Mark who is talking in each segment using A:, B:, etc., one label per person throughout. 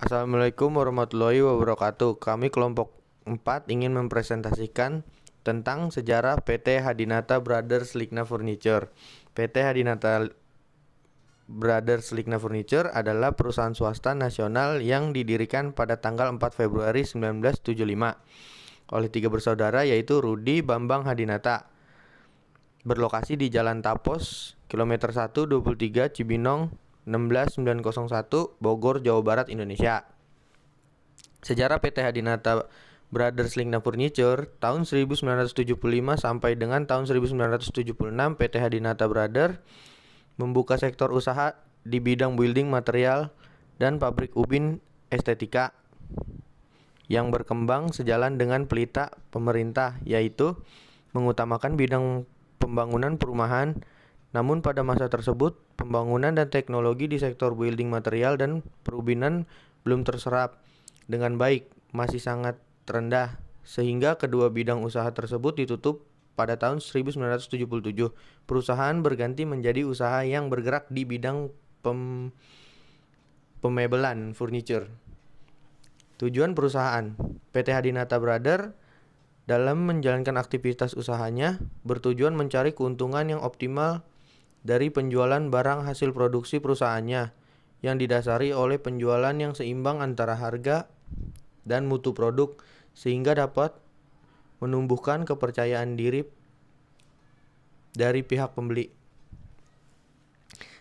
A: Assalamualaikum warahmatullahi wabarakatuh. Kami kelompok 4 ingin mempresentasikan tentang sejarah PT Hadinata Brothers Likna Furniture. PT Hadinata Brothers Likna Furniture adalah perusahaan swasta nasional yang didirikan pada tanggal 4 Februari 1975 oleh 3 bersaudara, yaitu Rudi Bambang Hadinata. Berlokasi di Jalan Tapos, kilometer 123 Cibinong 16901, Bogor, Jawa Barat, Indonesia. Sejarah PT Hadinata Brothers Likna Furniture tahun 1975 sampai dengan tahun 1976, PT Hadinata Brothers membuka sektor usaha di bidang building material dan pabrik ubin estetika yang berkembang sejalan dengan pelita pemerintah, yaitu mengutamakan bidang pembangunan perumahan. Namun pada masa tersebut, pembangunan dan teknologi di sektor building material dan perubinan belum terserap dengan baik, masih sangat rendah, sehingga kedua bidang usaha tersebut ditutup pada tahun 1977. Perusahaan berganti menjadi usaha yang bergerak di bidang pemebelan furniture. Tujuan perusahaan PT Hadinata Brothers dalam menjalankan aktivitas usahanya bertujuan mencari keuntungan yang optimal dari penjualan barang hasil produksi perusahaannya yang didasari oleh penjualan yang seimbang antara harga dan mutu produk, sehingga dapat menumbuhkan kepercayaan diri dari pihak pembeli.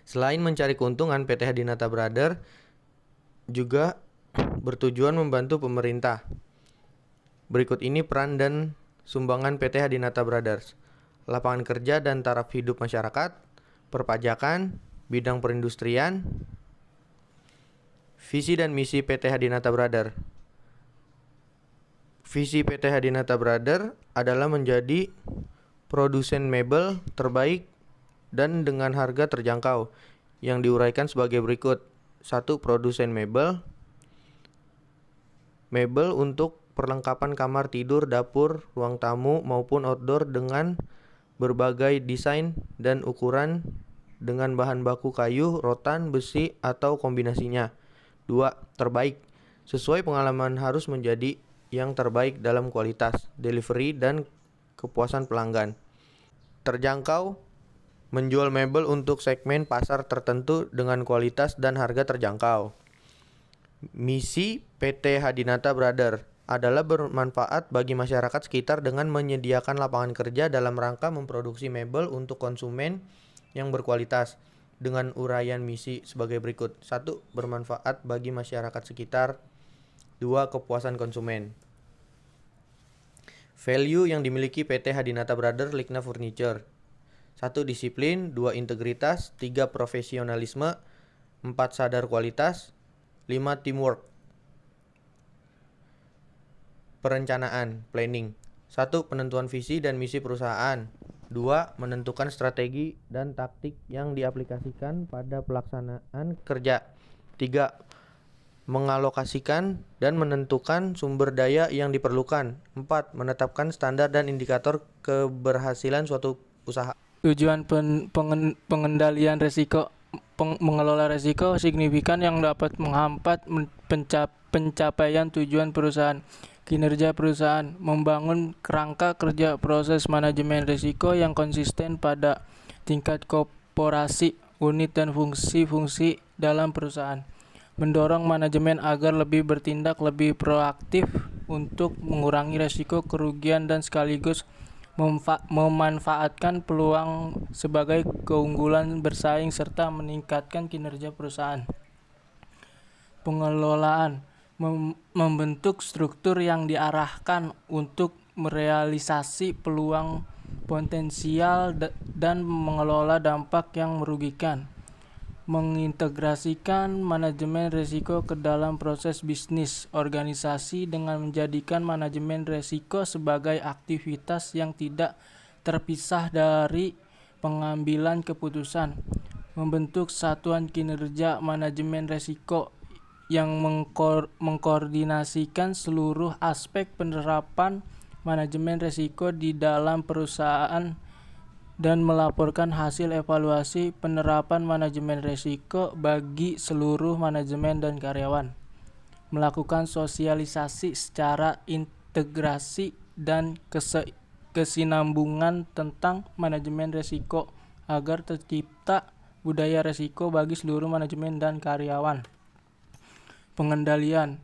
A: Selain mencari keuntungan, PT Hadinata Brothers juga bertujuan membantu pemerintah. Berikut ini peran dan sumbangan PT Hadinata Brothers: lapangan kerja dan taraf hidup masyarakat, perpajakan, bidang perindustrian. Visi dan misi PT Hadinata Brothers. Visi PT Hadinata Brothers adalah menjadi produsen mebel terbaik dan dengan harga terjangkau yang diuraikan sebagai berikut. 1. Produsen mebel untuk perlengkapan kamar tidur, dapur, ruang tamu maupun outdoor dengan berbagai desain dan ukuran dengan bahan baku kayu, rotan, besi, atau kombinasinya. 2. Terbaik. Sesuai pengalaman harus menjadi yang terbaik dalam kualitas, delivery, dan kepuasan pelanggan. Terjangkau. Menjual mebel untuk segmen pasar tertentu dengan kualitas dan harga terjangkau. Misi PT Hadinata Brothers adalah bermanfaat bagi masyarakat sekitar dengan menyediakan lapangan kerja dalam rangka memproduksi mebel untuk konsumen yang berkualitas, dengan uraian misi sebagai berikut. 1. Bermanfaat bagi masyarakat sekitar. 2. Kepuasan konsumen. Value yang dimiliki PT Hadinata Brothers Likna Furniture: 1. Disiplin. 2. Integritas. 3. Profesionalisme. 4. Sadar kualitas. 5. Teamwork. Perencanaan, planning. 1. Penentuan visi dan misi perusahaan. 2. Menentukan strategi dan taktik yang diaplikasikan pada pelaksanaan kerja. 3. Mengalokasikan dan menentukan sumber daya yang diperlukan. 4. Menetapkan standar dan indikator keberhasilan suatu usaha.
B: Tujuan pengendalian risiko. Mengelola risiko signifikan yang dapat menghambat pencapaian tujuan perusahaan. Kinerja perusahaan: membangun kerangka kerja proses manajemen risiko yang konsisten pada tingkat korporasi, unit, dan fungsi-fungsi dalam perusahaan. Mendorong manajemen agar lebih bertindak lebih proaktif untuk mengurangi risiko kerugian dan sekaligus memanfaatkan peluang sebagai keunggulan bersaing serta meningkatkan kinerja perusahaan. Pengelolaan: membentuk struktur yang diarahkan untuk merealisasi peluang potensial dan mengelola dampak yang merugikan. Mengintegrasikan manajemen risiko ke dalam proses bisnis organisasi dengan menjadikan manajemen risiko sebagai aktivitas yang tidak terpisah dari pengambilan keputusan. Membentuk satuan kinerja manajemen risiko yang mengkoordinasikan seluruh aspek penerapan manajemen risiko di dalam perusahaan dan melaporkan hasil evaluasi penerapan manajemen risiko bagi seluruh manajemen dan karyawan. melakukan sosialisasi secara integrasi dan kesinambungan tentang manajemen risiko agar tercipta budaya risiko bagi seluruh manajemen dan karyawan. Pengendalian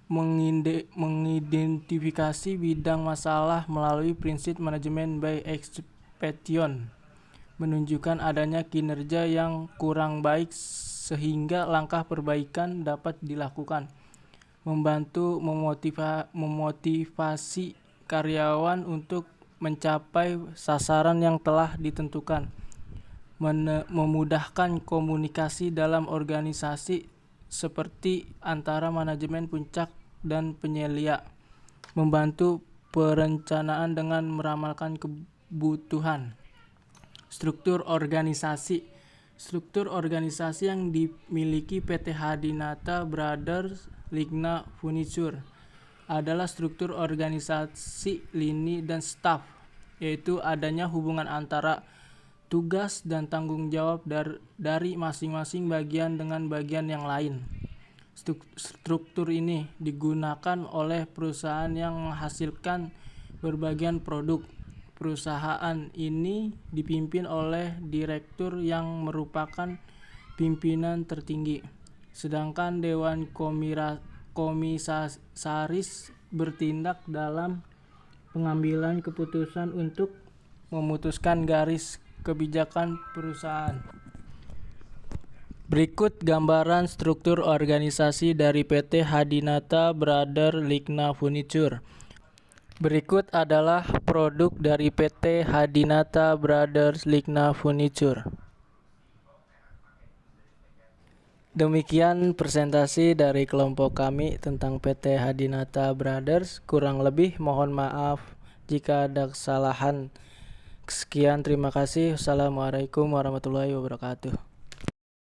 B: mengidentifikasi bidang masalah melalui prinsip manajemen by exception, menunjukkan adanya kinerja yang kurang baik sehingga langkah perbaikan dapat dilakukan. Membantu memotivasi karyawan untuk mencapai sasaran yang telah ditentukan. Memudahkan komunikasi dalam organisasi seperti antara manajemen puncak dan penyelia, membantu perencanaan dengan meramalkan kebutuhan. Struktur organisasi yang dimiliki PT Hadinata Brothers Lighna Furniture adalah struktur organisasi lini dan staf, yaitu adanya hubungan antara tugas dan tanggung jawab dari masing-masing bagian dengan bagian yang lain. Struktur ini digunakan oleh perusahaan yang menghasilkan berbagai produk. Perusahaan ini dipimpin oleh direktur yang merupakan pimpinan tertinggi, sedangkan Dewan Komisaris bertindak dalam pengambilan keputusan untuk memutuskan garis kebijakan perusahaan. Berikut gambaran struktur organisasi dari PT Hadinata Brothers Lighna Furniture. Berikut adalah produk dari PT Hadinata Brothers Lighna Furniture. Demikian presentasi dari kelompok kami tentang PT Hadinata Brothers. Kurang lebih mohon maaf jika ada kesalahan. Sekian, terima kasih. Wassalamualaikum warahmatullahi wabarakatuh.